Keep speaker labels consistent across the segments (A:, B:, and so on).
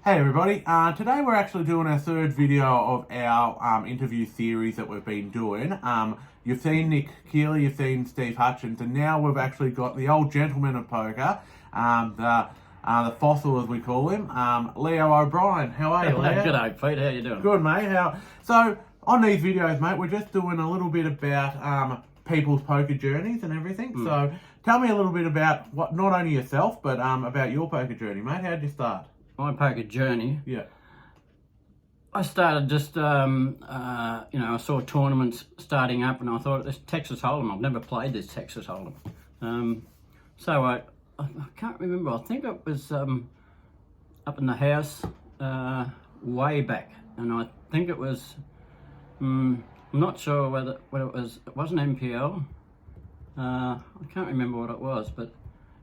A: Hey everybody, today we're actually doing our third video of our interview series that we've been doing. You've seen Nick Keeley, you've seen Steve Hutchins, and now we've actually got the old gentleman of poker, the fossil as we call him, Leo O'Brien. How are you, Leo?
B: G'day, Pete. How you doing?
A: Good, mate. So, on these videos, mate, we're just doing a little bit about people's poker journeys and everything. So, tell me a little bit about not only yourself, but about your poker journey, mate. How'd you start?
B: My poker journey.
A: Yeah.
B: I started just, I saw tournaments starting up, and I thought, this Texas Hold'em. I've never played this Texas Hold'em. So I can't remember. I think it was up in the house way back, and I think it was. I'm not sure whether it was. It wasn't MPL. I can't remember what it was, but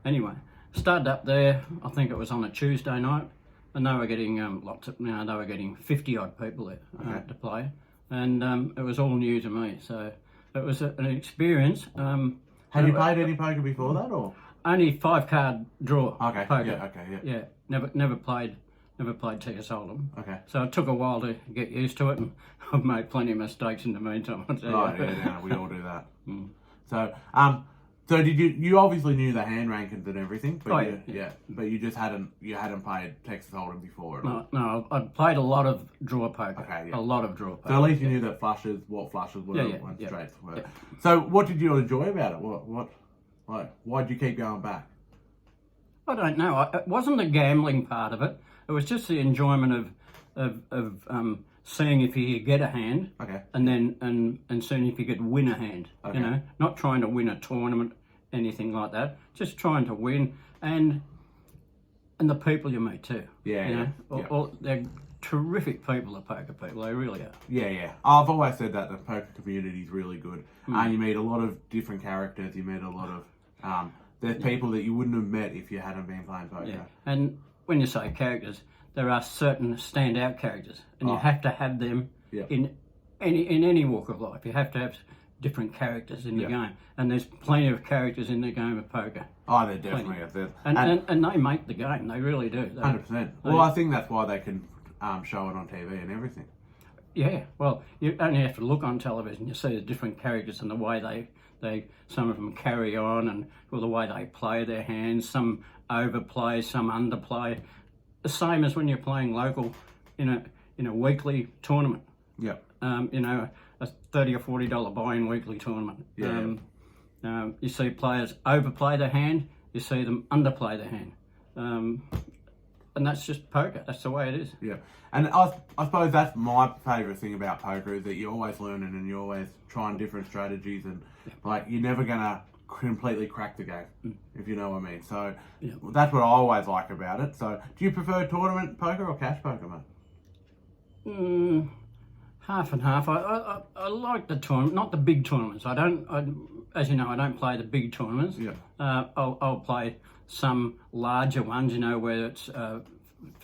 B: anyway, started up there. I think it was on a Tuesday night. And they were getting they were getting 50 odd people there to play, and it was all new to me. So it was an experience.
A: Had you played any poker before that, or
B: only 5-card draw?
A: Okay.
B: Poker.
A: Yeah.
B: Never played Texas Hold'em.
A: Okay.
B: So it took a while to get used to it, and I've made plenty of mistakes in the meantime. I'll tell you.
A: Right. Yeah. We all do that. So did you obviously knew the hand rankings and everything, but but you just hadn't played Texas Hold'em before at all.
B: No, I'd played a lot of draw poker.
A: Okay, yeah.
B: A lot of draw poker.
A: So at least you knew that what flushes were, and straights were. Yeah. So what did you enjoy about it? Why'd you keep going back?
B: I don't know. It wasn't the gambling part of it. It was just the enjoyment of seeing if you could get a hand, and then and seeing if you could win a hand.
A: Okay.
B: You know, not trying to win a tournament, anything like that. Just trying to win, and the people you meet too. They're terrific people, the poker people. They really are.
A: Yeah. I've always said that the poker community is really good. You meet a lot of different characters. You meet a lot of there's people that you wouldn't have met if you hadn't been playing poker.
B: Yeah. And when you say characters, there are certain standout characters, and you have to have them in any walk of life. You have to have different characters in the game, and there's plenty of characters in the game of poker.
A: Oh, there definitely are.
B: And they make the game. They really do.
A: 100%. Well, I think that's why they can show it on TV and everything.
B: Yeah. Well, you only have to look on television. You see the different characters and the way they some of them carry on, and the way they play their hands. Some overplay, some underplay. The same as when you're playing local in a weekly tournament.
A: Yeah.
B: A $30 or $40 buy-in weekly tournament.
A: Yeah.
B: You see players overplay their hand. You see them underplay their hand. And that's just poker. That's the way it is.
A: Yeah. And I suppose that's my favourite thing about poker is that you're always learning and you're always trying different strategies, and you're never gonna completely crack the game, if you know what I mean. So that's what I always like about it. So do you prefer tournament poker or cash poker, mate?
B: Half and half. I like the tournament, not the big tournaments. As you know, I don't play the big tournaments.
A: Yeah.
B: I'll play some larger ones, where it's $50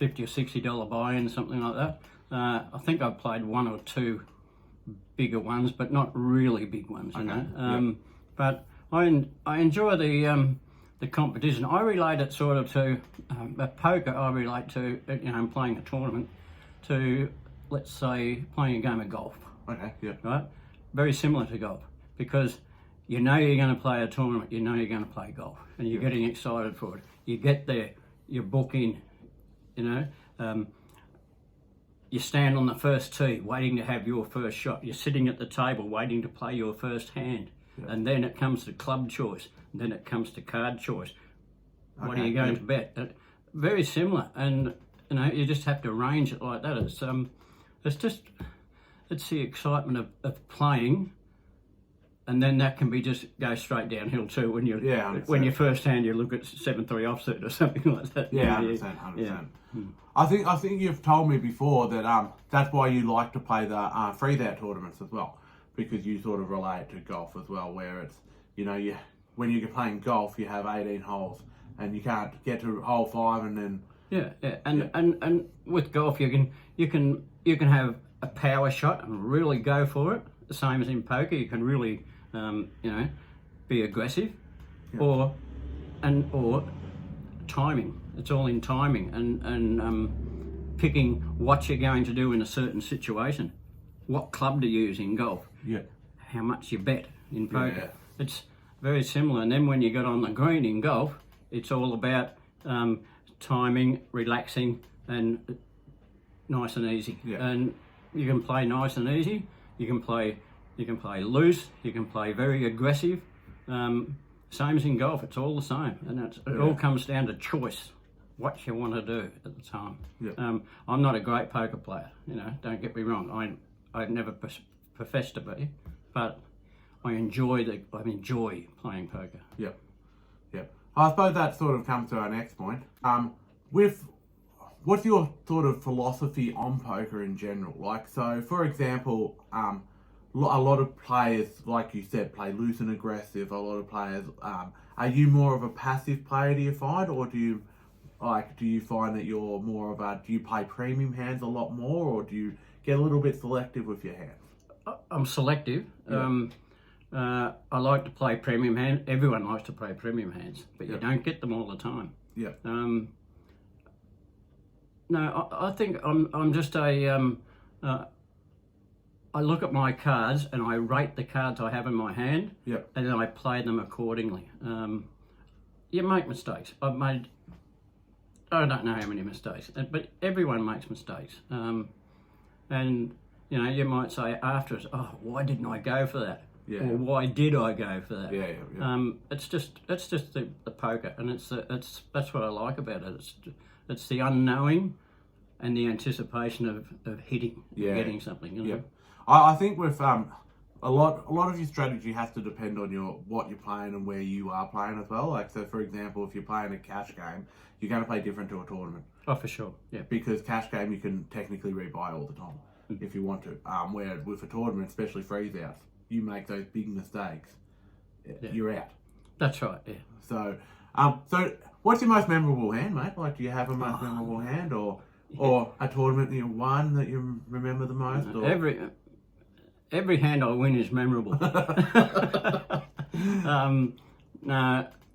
B: or $60 buy-in, something like that. I think I've played one or two bigger ones, but not really big ones, you know. But I enjoy the competition. I relate it sort of to poker. I relate to playing a tournament to, let's say, playing a game of golf.
A: Okay. Yeah.
B: Right. Very similar to golf, because you're going to play a tournament. You're going to play golf, and you're getting excited for it. You get there, you book in. You stand on the first tee, waiting to have your first shot. You're sitting at the table, waiting to play your first hand. And then it comes to club choice, and then it comes to card choice. What are you going to bet? Very similar, and you just have to arrange it like that. It's the excitement of playing, and then that can go straight downhill too when your first hand you look at 7-3 offsuit or something like that.
A: Yeah, 100%. I think you've told me before that that's why you like to play the freeze-out tournaments as well. Because you sort of relate to golf as well, where it's, when you're playing golf, you have 18 holes and you can't get to hole 5 and then...
B: And with golf, you can have a power shot and really go for it. The same as in poker, you can really, be aggressive, or timing. It's all in timing, and picking what you're going to do in a certain situation, what club to use in golf,
A: Yeah.
B: how much you bet in poker.
A: Yeah.
B: It's very similar. And then when you get on the green in golf, it's all about timing, relaxing, and nice and easy.
A: Yeah.
B: And you can play nice and easy. You can play loose. You can play very aggressive. Same as in golf. It's all the same, and it all comes down to choice. What you want to do at the time.
A: Yeah.
B: I'm not a great poker player. Don't get me wrong. I never professed to be, but I enjoy playing poker.
A: Yeah. Yeah. I suppose that sort of comes to our next point. What's your sort of philosophy on poker in general? Like, so for example, a lot of players, like you said, play loose and aggressive. A lot of players, are you more of a passive player, do you find, or do you find that you're more of do you play premium hands a lot more, or do you get a little bit selective with your hands?
B: I'm selective.
A: Yeah.
B: I like to play premium hands. Everyone likes to play premium hands, but you
A: Yeah.
B: don't get them all the time.
A: Yeah.
B: No, I think I'm just I look at my cards and I rate the cards I have in my hand,
A: Yeah.
B: and then I play them accordingly. You make mistakes. I don't know how many mistakes, but everyone makes mistakes. And you might say after it, oh, why didn't I go for that?
A: Yeah.
B: Or why did I go for that?
A: Yeah.
B: It's just the poker, and that's what I like about it. It's the unknowing and the anticipation of hitting,
A: Yeah.
B: getting something.
A: Yeah. I think with a lot of your strategy has to depend on what you're playing and where you are playing as well. Like, so for example, if you're playing a cash game, you're going to play different to a tournament.
B: Oh, for sure. Yeah.
A: Because cash game you can technically rebuy all the time if you want to. Where with a tournament, especially freeze outs, you make those big mistakes, you're out.
B: That's right. Yeah.
A: So, so what's your most memorable hand, mate? Like, do you have a most memorable hand, or a tournament that you won that you remember the most? Or?
B: Every hand I win is memorable.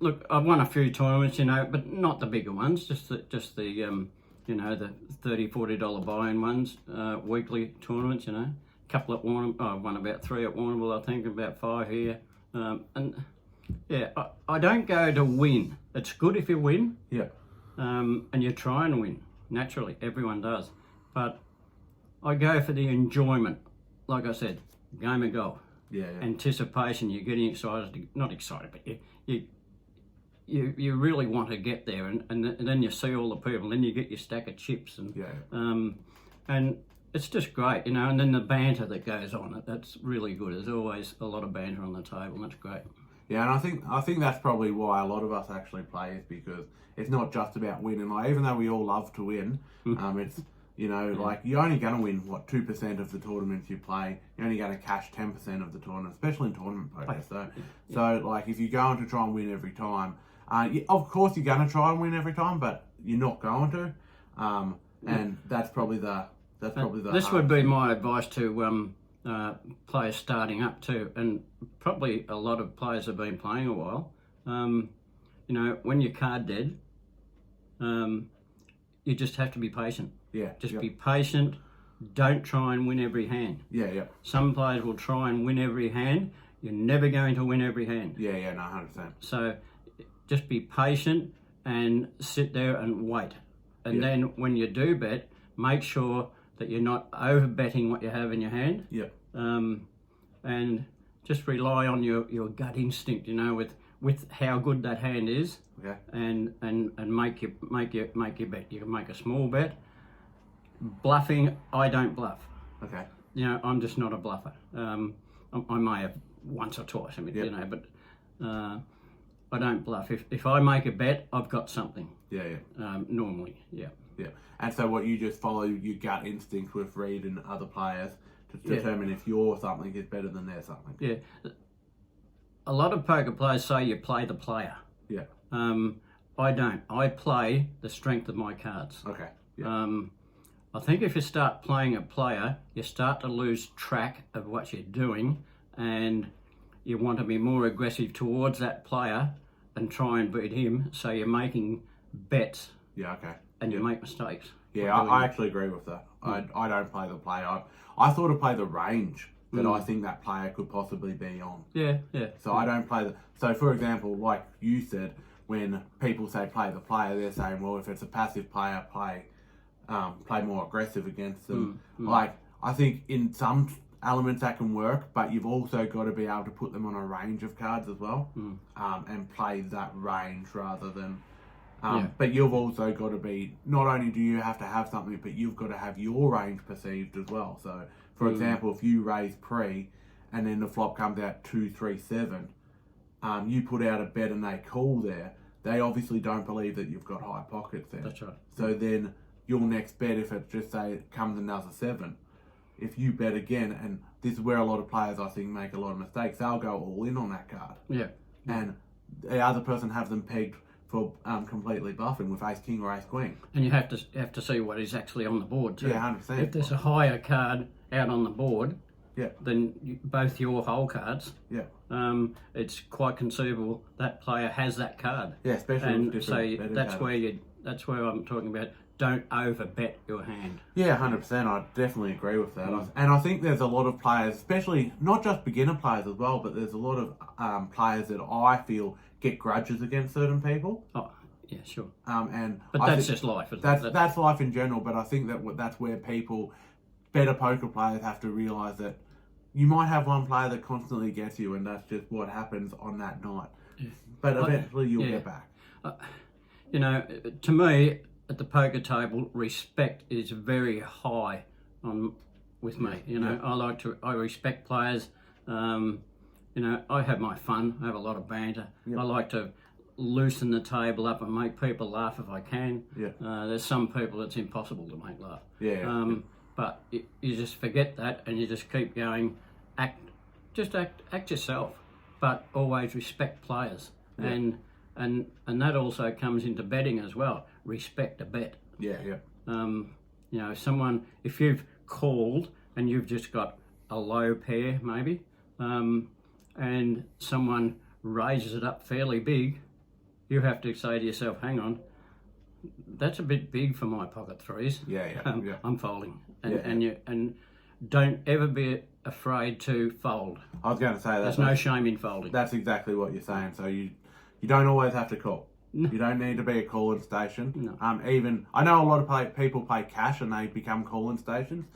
B: Look, I've won a few tournaments, but not the bigger ones. Just the the $30-40 buy-in ones, weekly tournaments. Couple at Warrnambool. I've won about 3 at Warrnambool, I think, about 5 here. And yeah, I don't go to win. It's good if you win.
A: Yeah.
B: And you try and win. Naturally, everyone does. But I go for the enjoyment. Like I said, game of golf.
A: Yeah.
B: Anticipation. You're getting excited. Not excited, but you really want to get there, and then you see all the people. Then you get your stack of chips, and it's just great, And then the banter that goes on, that's really good. There's always a lot of banter on the table, and that's great.
A: Yeah, and I think that's probably why a lot of us actually play, is because it's not just about winning. Like, even though we all love to win, it's like, you're only going to win 2% of the tournaments you play. You're only going to cash 10% of the tournament, especially in tournament poker. So like, if you're going to try and win every time, of course you're going to try and win every time, but you're not going to. And that's probably the.
B: This would be my advice to players starting up too, and probably a lot of players have been playing a while. When you're card dead, you just have to be patient.
A: Yeah.
B: Just be patient. Don't try and win every hand.
A: Yeah.
B: Some players will try and win every hand. You're never going to win every hand.
A: Yeah, no, 100%.
B: So just be patient and sit there and wait. And then when you do bet, make sure that you're not over betting what you have in your hand.
A: Yeah.
B: And just rely on your gut instinct, with how good that hand is.
A: Okay.
B: And make your bet. You can make a small bet. Bluffing, I don't bluff.
A: Okay.
B: I'm just not a bluffer. I may have once or twice, but I don't bluff. If I make a bet, I've got something.
A: Yeah.
B: Normally, yeah.
A: Yeah. And so what, you just follow your gut instinct with reading other players to determine if your something is better than their something.
B: Yeah. A lot of poker players say you play the player.
A: Yeah.
B: I don't. I play the strength of my cards.
A: Okay. Yeah.
B: I think if you start playing a player, you start to lose track of what you're doing, and you want to be more aggressive towards that player and try and beat him. So you're making bets.
A: Yeah. Okay.
B: And you make mistakes.
A: Yeah, I actually agree with that. I don't play the play. I sort of play the range that I think that player could possibly be on.
B: Yeah.
A: So I don't play the. So for example, like you said, when people say play the player, they're saying, well, if it's a passive player, play more aggressive against them. Like I think in some elements that can work, but you've also got to be able to put them on a range of cards as well, and play that range rather than. But you've also got to be, not only do you have to have something, but you've got to have your range perceived as well. So, for example, if you raise pre and then the flop comes out 2, 3, 7, you put out a bet and they call there, they obviously don't believe that you've got high pockets there.
B: That's right.
A: So then your next bet, if it just say it comes another 7, if you bet again, and this is where a lot of players I think make a lot of mistakes, they'll go all in on that card.
B: Yeah.
A: And the other person have them pegged for completely bluffing with ace king or ace queen.
B: And you have to see what is actually on the board too.
A: Yeah, 100%.
B: If there's a higher card out on the board, then both your whole cards, it's quite conceivable that player has that card.
A: Yeah, especially with
B: and so
A: different
B: that's where I'm talking about. Don't over bet your hand.
A: Yeah, 100%. I definitely agree with that. And I think there's a lot of players, especially not just beginner players as well, but there's a lot of players that I feel get grudges against certain people.
B: Oh, yeah, sure.
A: But
B: that's just life.
A: That's life in general. But I think that's where better poker players have to realise that you might have one player that constantly gets you, and that's just what happens on that night. Yeah. But eventually you'll get back.
B: To me, at the poker table, respect is very high with me. I respect players. I have my fun. I have a lot of banter. I like to loosen the table up and make people laugh if I can. There's some people it's impossible to make laugh. But you just forget that and you just keep going. Act yourself, but always respect players. And that also comes into betting as well. Respect a bet. If you've called and you've just got a low pair maybe, and someone raises it up fairly big, you have to say to yourself, hang on, that's a bit big for my pocket threes. I'm folding. And don't ever be afraid to fold.
A: I was going to say that.
B: There's no shame in folding.
A: That's exactly what you're saying. So you don't always have to call. No. You don't need to be a calling station.
B: No.
A: Even I know a lot of people play cash and they become calling stations.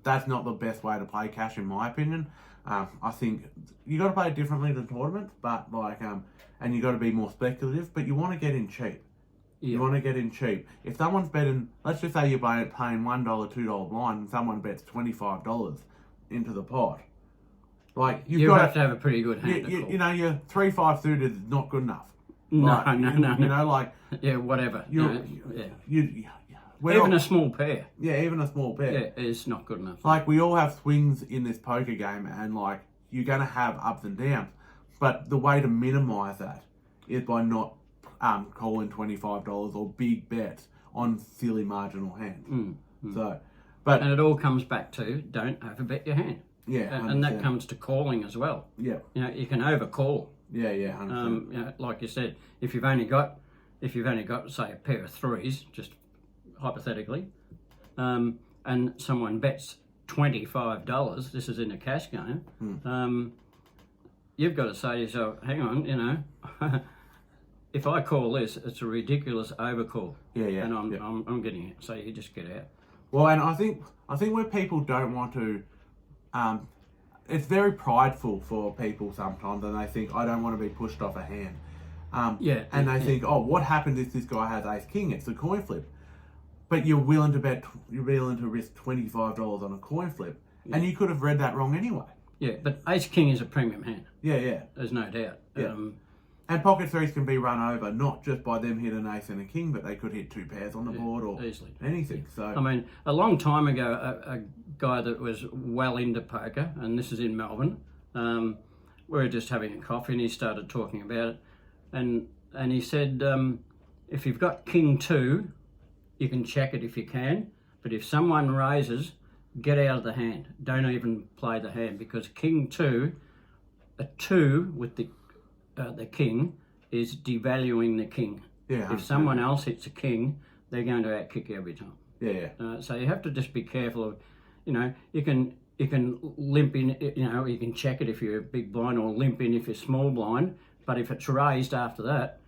A: That's not the best way to play cash, in my opinion. I think you got to play it differently than tournaments, but and you got to be more speculative. But you want to get in cheap. You want to get in cheap. If someone's betting, let's just say you're paying $1, $2 blind, and someone bets $25 into the pot, like
B: you have to have a pretty good hand.
A: Your 3-5 suited is not good enough.
B: No. Whatever. Even a small pair.
A: Yeah, even a small pair.
B: Yeah, is not good enough.
A: Like, we all have swings in this poker game, and like, you're going to have ups and downs. But the way to minimise that is by not calling $25 or big bets on silly marginal hands. And
B: it all comes back to don't overbet your hand.
A: Yeah,
B: and that comes to calling as well.
A: Yeah,
B: you can overcall.
A: Yeah, 100%.
B: Like you said, if you've only got say a pair of threes, just hypothetically, and someone bets $25, this is in a cash game, you've got to say to yourself, hang on, if I call this, it's a ridiculous overcall. And I'm getting it, so you just get out.
A: Well, and I think where people don't want to, it's very prideful for people sometimes, and they think, I don't want to be pushed off a hand. And they think, oh, what happens if this guy has ace king? It's a coin flip. But you're willing to risk $25 on a coin flip, and you could have read that wrong anyway.
B: Yeah, but ace king is a premium hand.
A: Yeah.
B: There's no doubt.
A: And pocket threes can be run over, not just by them hitting an ace and a king, but they could hit two pairs on the board or
B: easily.
A: Anything. So
B: I mean, a long time ago, a guy that was well into poker, and this is in Melbourne, we were just having a coffee, and he started talking about it, and he said, if you've got king 2, you can check it if you can, but if someone raises, get out of the hand. Don't even play the hand, because king 2, a 2 with the king is devaluing the king.
A: Yeah,
B: if someone else hits a king, they're going to out kick you every time.
A: Yeah.
B: So you have to just be careful of, you can limp in, you can check it if you're a big blind, or limp in if you're small blind. But if it's raised after that,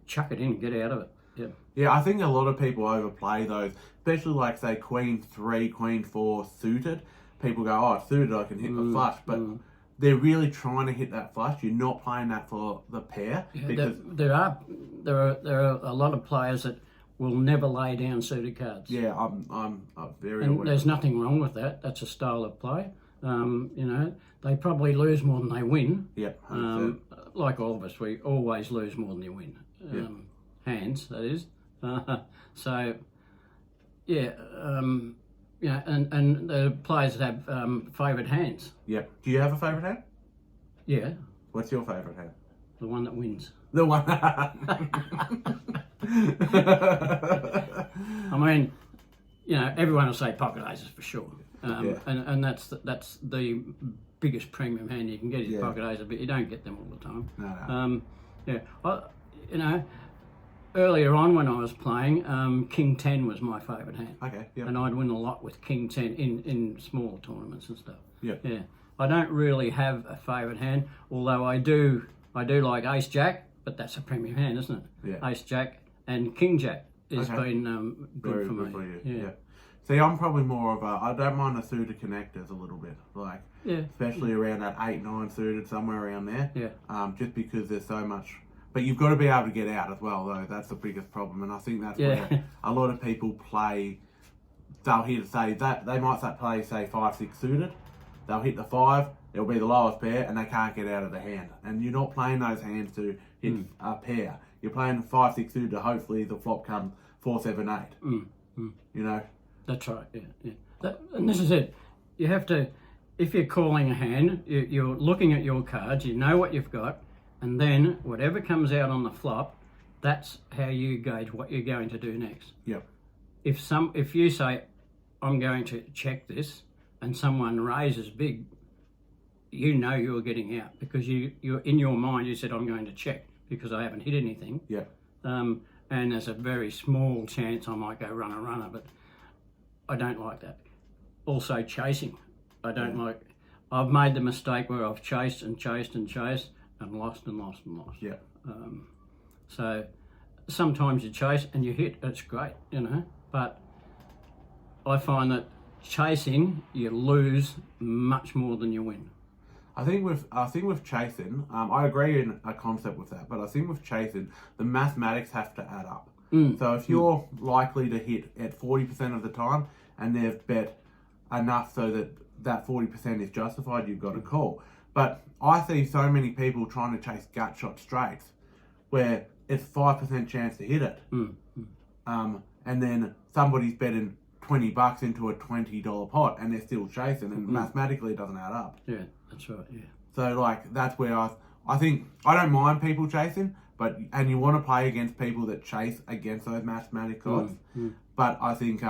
B: chuck it in and get out of it. Yeah.
A: Yeah, I think a lot of people overplay those, especially like say Queen 3, Queen 4 suited. People go, oh, suited, I can hit the flush, but they're really trying to hit that flush. You're not playing that for the pair, because
B: there are a lot of players that will never lay down suited cards.
A: yeah, I'm very
B: And
A: aware.
B: there's nothing wrong with that. That's a style of play. They probably lose more than they win.
A: Yep, 100%.
B: Like all of us, we always lose more than you win. Hands, that is. So, yeah, and the players that have favoured hands.
A: Yep. Do you have a favourite hand?
B: Yeah,
A: What's your favourite hand?
B: the one that wins.
A: The one.
B: I mean, everyone will say pocket aces for sure,
A: Yeah.
B: and that's the biggest premium hand you can get is
A: Yeah.
B: pocket aces, but you don't get them all the time.
A: No.
B: Earlier on when I was playing, King 10 was my favourite hand,
A: Okay. Yep.
B: and I'd win a lot with King 10 in small tournaments and stuff.
A: Yep.
B: Yeah, I don't really have a favourite hand, although I do like Ace Jack, but that's a premium hand, isn't it?
A: Yeah.
B: Ace Jack and King Jack has
A: Okay.
B: been good
A: Very
B: for
A: good
B: me.
A: for you.
B: Yeah.
A: Yeah. See, I'm probably more of I don't mind the suited connectors a little bit, like
B: Yeah.
A: especially around that 8-9 suited, somewhere around there.
B: Yeah.
A: Just because there's so much. But you've got to be able to get out as well, though. That's the biggest problem, and I think that's
B: Yeah.
A: where a lot of people play. They'll hit, say that they might play, say 5-6 suited. They'll hit the 5. It'll be the lowest pair, and they can't get out of the hand. And you're not playing those hands to hit a pair. You're playing 5-6 suited to hopefully the flop comes 4-7-8.
B: That's right. Yeah. And this is it. You have to, if you're calling a hand, you're looking at your cards. You know what you've got, and then whatever comes out on the flop, that's how you gauge what you're going to do next.
A: Yep.
B: If you say, I'm going to check this, and someone raises big, you know you're getting out because you're in your mind. You said, I'm going to check because I haven't hit anything.
A: Yep.
B: And there's a very small chance I might go runner, but I don't like that. Also chasing. I don't like, I've made the mistake where I've chased and chased and chased and lost and lost and lost.
A: Yep.
B: So sometimes you chase and you hit, it's great, but I find that chasing, you lose much more than you win.
A: I think with chasing, I agree in a concept with that, but I think with chasing, the mathematics have to add up. So if you're likely to hit at 40% of the time, and they've bet enough so that 40% is justified, you've got a call. But I see so many people trying to chase gut shot straights, where it's 5% chance to hit it, and then somebody's betting $20 into a $20 pot, and they're still chasing, and mathematically it doesn't add up.
B: Yeah, that's right. Yeah.
A: So like that's where I think I don't mind people chasing, and you want to play against people that chase against those mathematical odds. But I think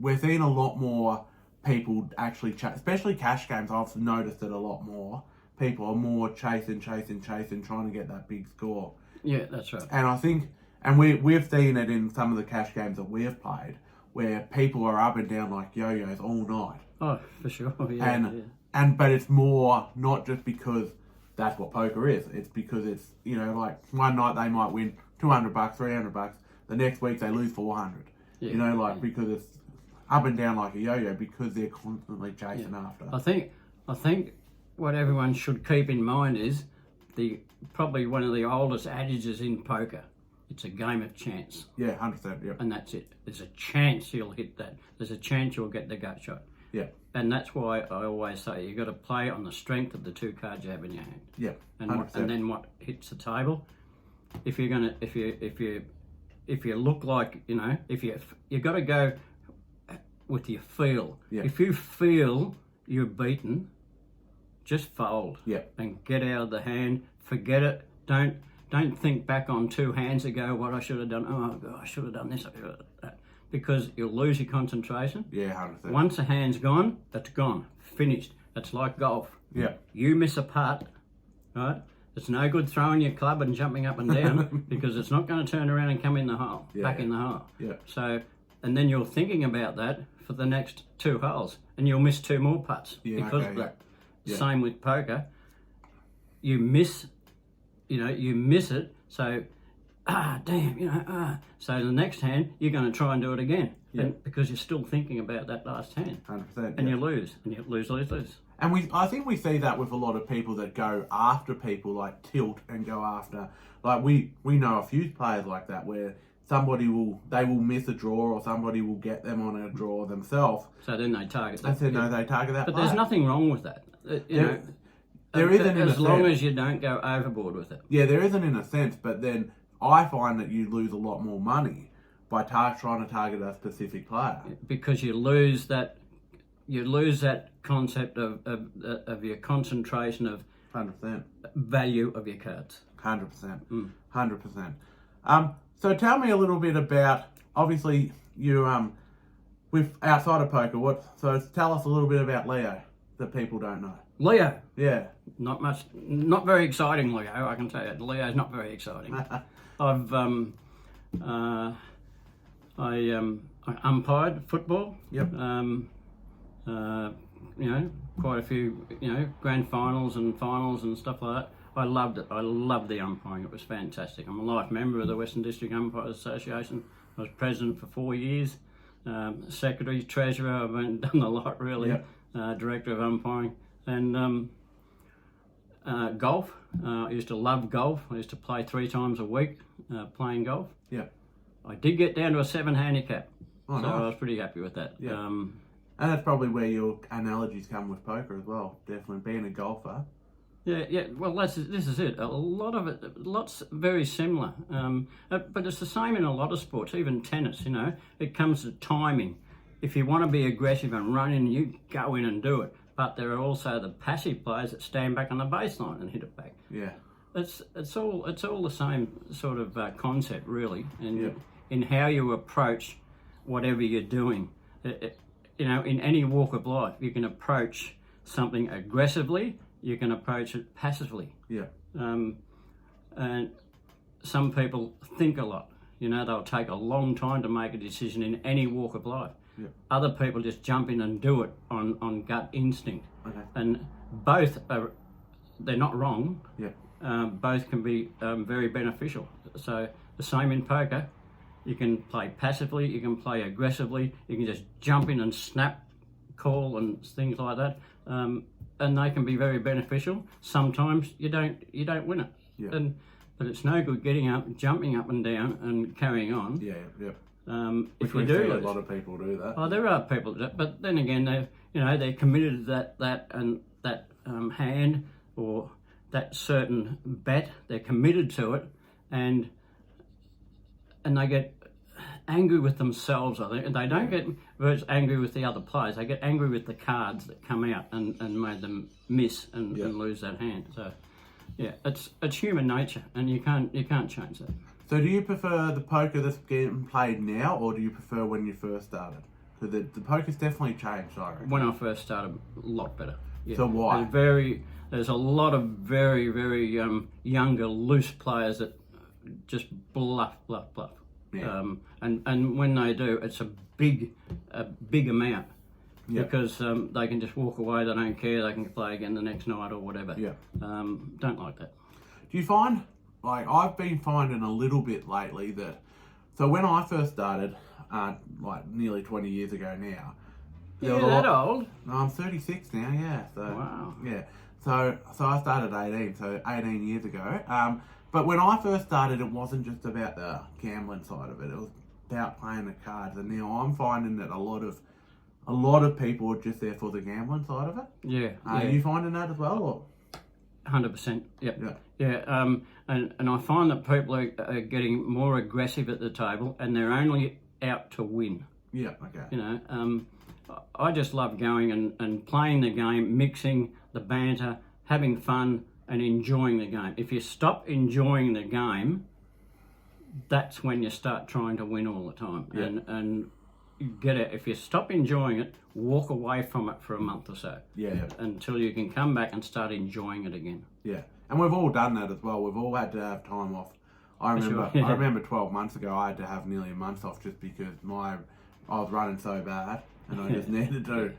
A: we're seeing a lot more people actually chase, especially cash games. I've noticed it a lot more. People are more chasing, trying to get that big score.
B: Yeah, that's right.
A: And I think, and we've seen it in some of the cash games that we've played, where people are up and down like yo-yos all night.
B: Oh, for sure. Yeah,
A: But it's more not just because that's what poker is. It's because it's, like one night they might win $200, $300. The next week they lose 400. Because it's up and down like a yo-yo because they're constantly chasing after.
B: I think what everyone should keep in mind is probably one of the oldest adages in poker. It's a game of chance.
A: Yeah, 100%. Yep.
B: And that's it. There's a chance you'll hit that. There's a chance you'll get the gut shot.
A: Yeah.
B: And that's why I always say you got to play on the strength of the two cards you have in your hand.
A: Yeah.
B: And then what hits the table. If you look like you got to go with your feel.
A: Yeah.
B: If you feel you're beaten, just fold.
A: Yeah.
B: And get out of the hand. Forget it. Don't think back on 2 hands ago what I should have done. Oh God, I should have done this. I should have done that. Because you'll lose your concentration.
A: Yeah, 100%.
B: Once a hand's gone, it's gone. Finished. It's like golf.
A: Yeah.
B: You miss a putt, right? It's no good throwing your club and jumping up and down because it's not going to turn around and come in the hole, back in the hole.
A: Yeah.
B: So, and then you're thinking about that for the next 2 holes, and you'll miss 2 more putts because of that.
A: Yeah.
B: Same with poker. You miss it. So, damn, So the next hand, you're going to try and do it again, because you're still thinking about that last hand,
A: 100%.
B: and you lose, and you lose.
A: And I think we see that with a lot of people that go after people, like tilt and go after, like we know a few players like that where somebody will miss a draw or somebody will get them on a draw themselves.
B: So then they target that.
A: I said no, they target that.
B: But
A: player.
B: there's nothing wrong with that.
A: There isn't,
B: as long as you don't go overboard with it.
A: Yeah, there isn't in a sense, but then I find that you lose a lot more money by trying to target a specific player.
B: Because you lose that concept of your concentration of
A: 100%.
B: value of your cards.
A: 100%. 100%. So tell me a little bit about, obviously you with outside of poker. So tell us a little bit about Leo that people don't know.
B: Leo.
A: Yeah.
B: Not very exciting, Leo. I can tell you, Leo's not very exciting. I umpired football.
A: Yep.
B: Quite a few, grand finals and stuff like that. I loved it. I loved the umpiring. It was fantastic. I'm a life member of the Western District Umpires Association. I was president for 4 years, secretary, treasurer. I've done a lot really. Yep. Director of umpiring and golf. I used to love golf. I used to play 3 times a week playing golf.
A: Yeah.
B: I did get down to a 7 handicap,
A: so
B: nice. I was pretty happy with that.
A: Yeah. And that's probably where your analogies come with poker as well. Definitely being a golfer.
B: Yeah. Well, this is it. A lot of it, lots very similar. But it's the same in a lot of sports, even tennis. It comes to timing. If you want to be aggressive and run in, you go in and do it. But there are also the passive players that stand back on the baseline and hit it back.
A: Yeah.
B: It's all the same sort of concept, really, and in how you approach whatever you're doing. In any walk of life, you can approach something aggressively. You can approach it passively.
A: Yeah.
B: And some people think a lot. They'll take a long time to make a decision in any walk of life.
A: Yeah.
B: Other people just jump in and do it on gut instinct.
A: Okay.
B: And both they're not wrong.
A: Yeah.
B: Both can be very beneficial. So the same in poker. You can play passively, you can play aggressively, you can just jump in and snap, call and things like that. And they can be very beneficial. Sometimes you don't win it.
A: Yeah.
B: But it's no good getting up, jumping up and down and carrying on.
A: Yeah.
B: If
A: we
B: you do,
A: see a lot of people do that.
B: Oh, there are people that, but then again, they're committed to that hand or that certain bet. They're committed to it, and they get angry with themselves. I think, and they don't get angry with the other players. They get angry with the cards that come out and made them miss and lose that hand. So, yeah, it's human nature, and you can't change that.
A: So do you prefer the poker that's getting played now, or do you prefer when you first started? Because the poker's definitely changed, I reckon.
B: When I first started, a lot better. Yeah.
A: So why?
B: There's a lot of very, very younger, loose players that just bluff.
A: Yeah.
B: And when they do, it's a big amount.
A: Yeah.
B: Because they can just walk away, they don't care, they can play again the next night or whatever.
A: Yeah.
B: Don't like that.
A: Do you find, like I've been finding a little bit lately that, so when I first started, like nearly 20 years ago now.
B: You're that old?
A: No, I'm 36 now, yeah. So,
B: wow.
A: Yeah. So I started 18 years ago. But when I first started, it wasn't just about the gambling side of it. It was about playing the cards. And now I'm finding that a lot of people are just there for the gambling side of it.
B: Yeah.
A: Are you finding that as well? Or?
B: 100%. Yep. Yeah. And I find that people are getting more aggressive at the table, and they're only out to win.
A: Yeah. Okay.
B: I just love going and playing the game, mixing the banter, having fun, and enjoying the game. If you stop enjoying the game, that's when you start trying to win all the time.
A: Yeah.
B: And you get it. If you stop enjoying it, walk away from it for a month or so.
A: Yeah.
B: Until you can come back and start enjoying it again.
A: Yeah. and we've all done that as well. We've all had to have time off. I remember,
B: Sure, yeah.
A: I remember 12 months ago, I had to have nearly a month off just because I was running so bad, and I just needed to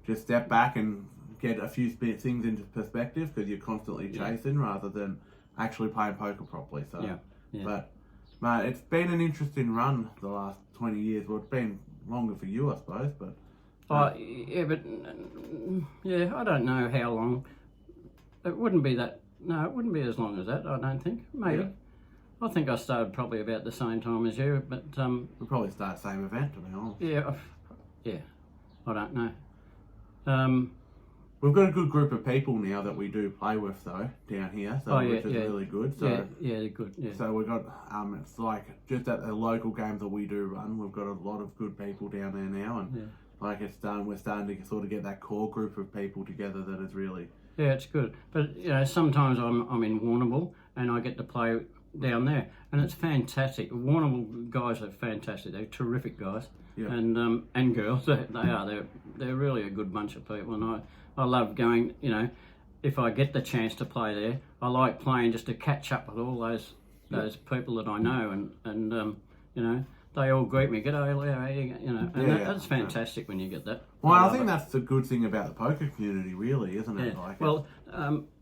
A: just step back and get a few things into perspective because you're constantly chasing rather than actually playing poker properly. So,
B: Yeah.
A: but mate, it's been an interesting run the last 20 years. Well, it's been longer for you, I suppose, but.
B: Yeah, but yeah, I don't know how long. It wouldn't be that. No, it wouldn't be as long as that. I don't think. Maybe.
A: Yeah.
B: I think I started probably about the same time as you, but
A: We'll probably start the same event, to be honest.
B: yeah, I don't know.
A: We've got a good group of people now that we do play with, though, down here, so which is really good. So,
B: yeah, they're good. Yeah.
A: so we've got, it's like just at the local games that we do run, we've got a lot of good people down there now, and like we're starting to sort of get that core group of people together that is really.
B: Yeah, it's good. But sometimes I'm in Warrnambool and I get to play down there, and it's fantastic. Warrnambool guys are fantastic. They're terrific guys, and girls. They are. They're really a good bunch of people, and I love going. If I get the chance to play there, I like playing just to catch up with all those people that I know, and they all greet me. G'day, Leo, how you going? That's fantastic when you get that.
A: Well, I think that's the good thing about the poker community, really, isn't it?
B: Yeah.
A: Like,
B: well,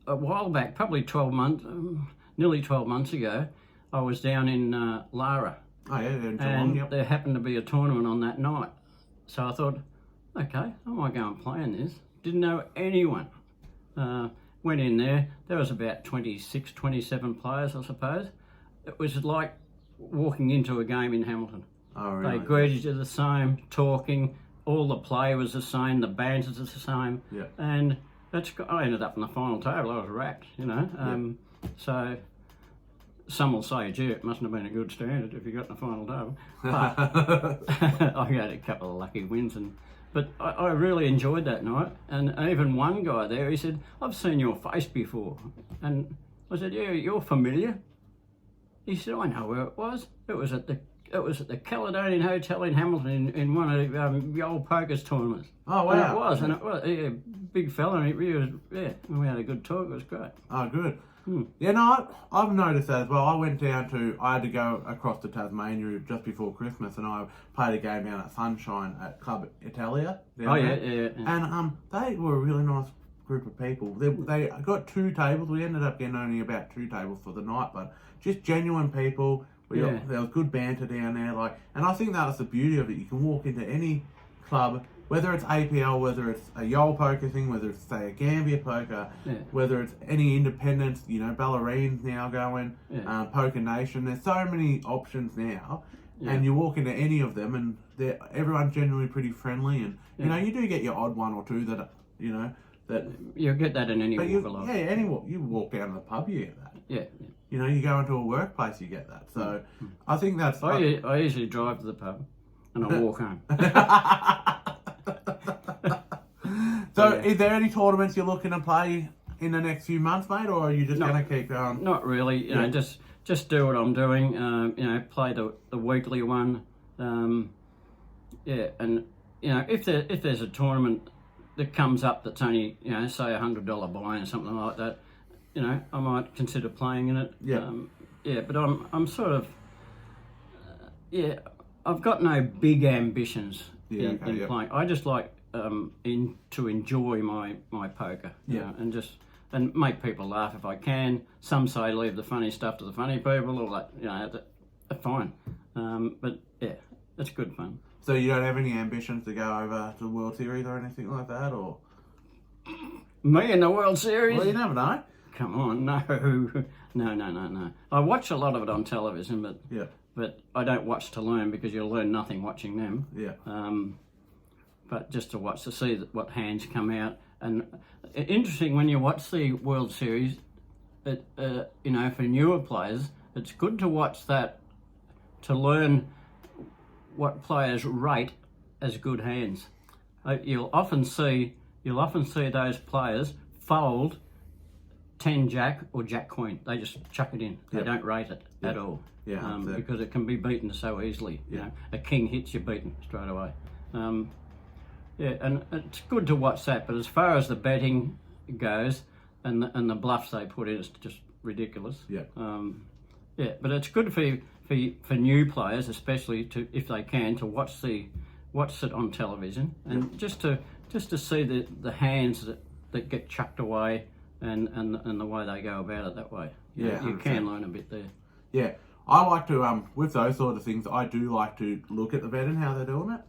B: a while back, probably 12 months, nearly 12 months ago, I was down in Lara.
A: Oh yeah, in Geelong,
B: And there happened to be a tournament on that night. So I thought, okay, I might go and play in this. Didn't know anyone. Went in there. There was about 26, 27 players, I suppose. It was like walking into a game in Hamilton.
A: Oh, really?
B: They greeted you the same, talking. All the play was the same. The bands was the same.
A: Yeah.
B: And I ended up in the final table. I was racked, So some will say, gee, it mustn't have been a good standard if you got in the final table. But I had a couple of lucky wins, but I really enjoyed that night. And even one guy there, he said, I've seen your face before. And I said, yeah, you're familiar. He said, I know where it was. It was at the Caledonian Hotel in Hamilton in one of the old poker's tournaments.
A: Oh, wow.
B: And it was, and it was big fella, and and we had a good talk. It was great.
A: Oh, good. Yeah, no, I've noticed that as well. I had to go across to Tasmania just before Christmas, and I played a game down at Sunshine at Club Italia. And they were a really nice group of people. They got 2 tables. We ended up getting only about 2 tables for the night, but just genuine people. There was good banter down there, and I think that's the beauty of it. You can walk into any club, whether it's APL, whether it's a Yole poker thing, whether it's say a Gambia poker, whether it's any independents, Ballerine's now going, Poker Nation. There's so many options now, and you walk into any of them, and everyone's generally pretty friendly, and you do get your odd one or two that that
B: you'll get that in any walk of life.
A: Yeah, you walk down to the pub, you get that.
B: Yeah.
A: You go into a workplace, you get that. So I think that's.
B: I usually drive to the pub, and I walk home.
A: So, is there any tournaments you're looking to play in the next few months, mate, or are you just going to keep going?
B: Not really. Just do what I'm doing. Play the weekly one. And if there's a tournament that comes up that's only say $100 buy-in or something like that, I might consider playing in it.
A: Yeah.
B: But I'm sort of I've got no big ambitions in playing. I just like to enjoy my poker, and make people laugh if I can. Some say leave the funny stuff to the funny people, or that's fine. But yeah, it's good fun.
A: So you don't have any ambitions to go over to the World Series or anything like that, or
B: me in the World Series?
A: Well, you never know.
B: Come on, no. I watch a lot of it on television, but I don't watch to learn, because you'll learn nothing watching them.
A: Yeah.
B: But just to watch to see what hands come out. And interesting when you watch the World Series, for newer players, it's good to watch that to learn what players rate as good hands. You'll often see those players fold 10 Jack or Jack Queen. They just chuck it in. They don't rate it at all.
A: Yeah,
B: because it can be beaten so easily. A king hits, you beaten straight away. And it's good to watch that. But as far as the betting goes, and the bluffs they put in is just ridiculous.
A: Yeah.
B: Yeah, but it's good for new players, especially to if they can to watch it on television and just to see the hands that get chucked away and the way they go about it that way.
A: Yeah,
B: you can learn a bit there.
A: Yeah, I like to with those sort of things. I do like to look at the betting how they're doing it,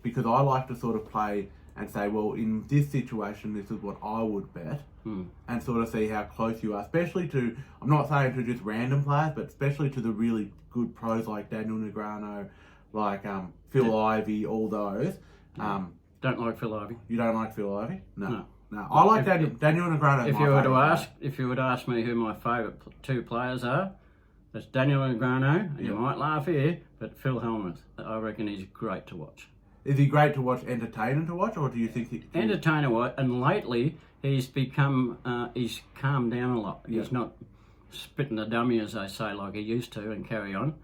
A: because I like to sort of play and say, well, in this situation, this is what I would bet, and sort of see how close you are. Especially to, I'm not saying to just random players, but especially to the really good pros like Daniel Negreanu, like Phil Ivey, all those.
B: Don't like Phil Ivey.
A: You don't like Phil Ivey? No. I like Daniel Negreanu.
B: If you were to ask me who my favourite two players are, it's Daniel Negreanu. You might laugh here, but Phil Hellmuth. I reckon he's great to watch.
A: Is he great to watch, entertaining to watch, or do you think
B: entertainer watch? And lately he's become he's calmed down a lot.
A: Yeah.
B: He's not spitting the dummy, as they say, like he used to, and carry on.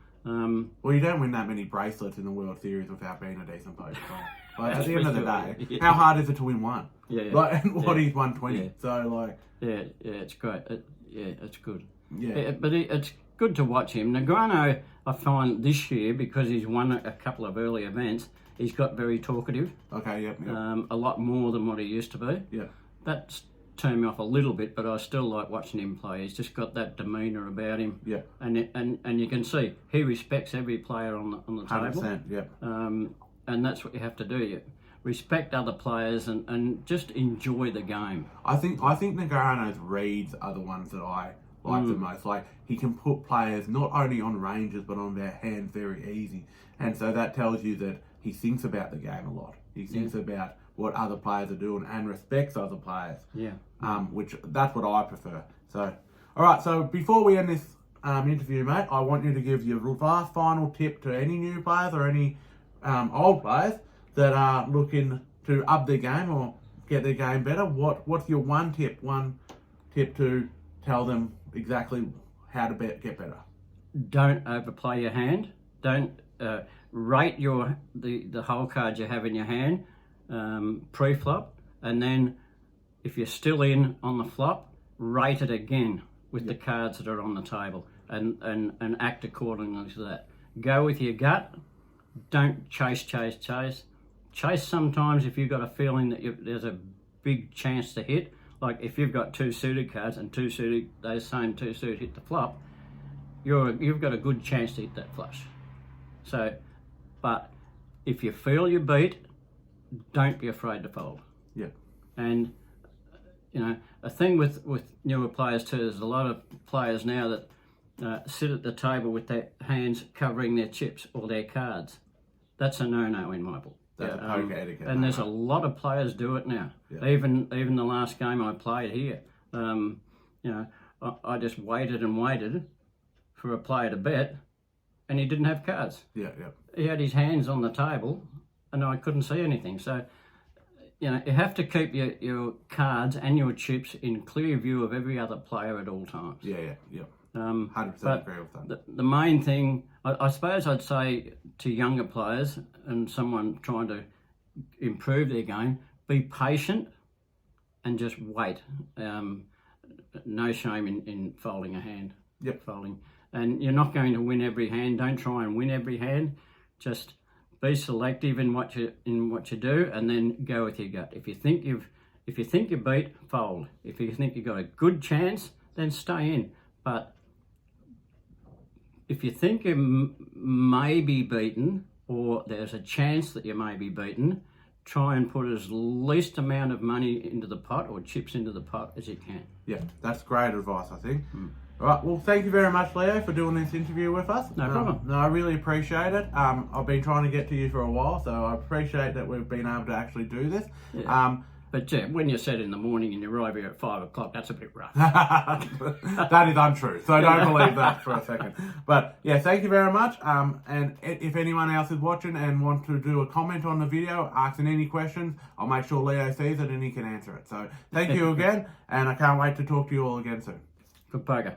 A: Well, you don't win that many bracelets in the World Series without being a decent poker player. Like, at the end of the day, how hard is it to win one?
B: Yeah.
A: Like, and what he's won 20. Yeah. So, like...
B: Yeah, it's great. It's good.
A: Yeah.
B: But it's good to watch him. Negreanu, I find this year, because he's won a couple of early events, he's got very talkative.
A: Okay, yep.
B: A lot more than what he used to be.
A: Yeah.
B: That's turned me off a little bit, but I still like watching him play. He's just got that demeanour about him.
A: Yeah.
B: And you can see he respects every player on the table.
A: 100%, yep.
B: And that's what you have to do. You respect other players and just enjoy the game.
A: I think Negreanu's reads are the ones that I like the most. Like, he can put players not only on ranges but on their hands very easy. And so that tells you that he thinks about the game a lot. He thinks about what other players are doing and respects other players.
B: Yeah.
A: Which that's what I prefer. So, all right. So before we end this interview, mate, I want you to give your last final tip to any new players or any old players that are looking to up their game or get their game better. What's your one tip to tell them exactly how to get better?
B: Don't overplay your hand. Don't rate the whole card you have in your hand pre-flop, and then if you're still in on the flop, rate it again with the cards that are on the table, and act accordingly to that. Go with your gut. Don't chase. Chase sometimes if you've got a feeling that there's a big chance to hit. Like if you've got two suited cards and those same two suited hit the flop, you've got a good chance to hit that flush. So, but if you feel you beat, don't be afraid to fold.
A: Yeah.
B: And a thing with newer players too, there's a lot of players now that sit at the table with their hands covering their chips or their cards. That's a no-no in my book.
A: That's poker etiquette.
B: And there's a lot of players do it now.
A: Yeah.
B: Even the last game I played here, I just waited for a player to bet, and he didn't have cards.
A: Yeah.
B: He had his hands on the table, and I couldn't see anything. So, you have to keep your cards and your chips in clear view of every other player at all times.
A: Yeah. 100% agree with that.
B: The main thing, I suppose I'd say to younger players and someone trying to improve their game, be patient and just wait. No shame in folding a hand.
A: Yep.
B: Folding. And you're not going to win every hand. Don't try and win every hand. Just be selective in what you do, and then go with your gut. If you think you beat, fold. If you think you've got a good chance, then stay in. But if you think you may be beaten, or there's a chance that you may be beaten, try and put as least amount of money into the pot or chips into the pot as you can.
A: Yeah, that's great advice, I think. All right, well, thank you very much, Leo, for doing this interview with us.
B: No problem.
A: No, I really appreciate it. I've been trying to get to you for a while, so I appreciate that we've been able to actually do this.
B: Yeah. But when you said in the morning and you arrive here at 5 o'clock, that's a bit rough.
A: That is untrue, so don't believe that for a second. But yeah, thank you very much. And if anyone else is watching and want to do a comment on the video, asking any questions, I'll make sure Leo sees it and he can answer it. So thank you again, and I can't wait to talk to you all again soon.
B: Good poker.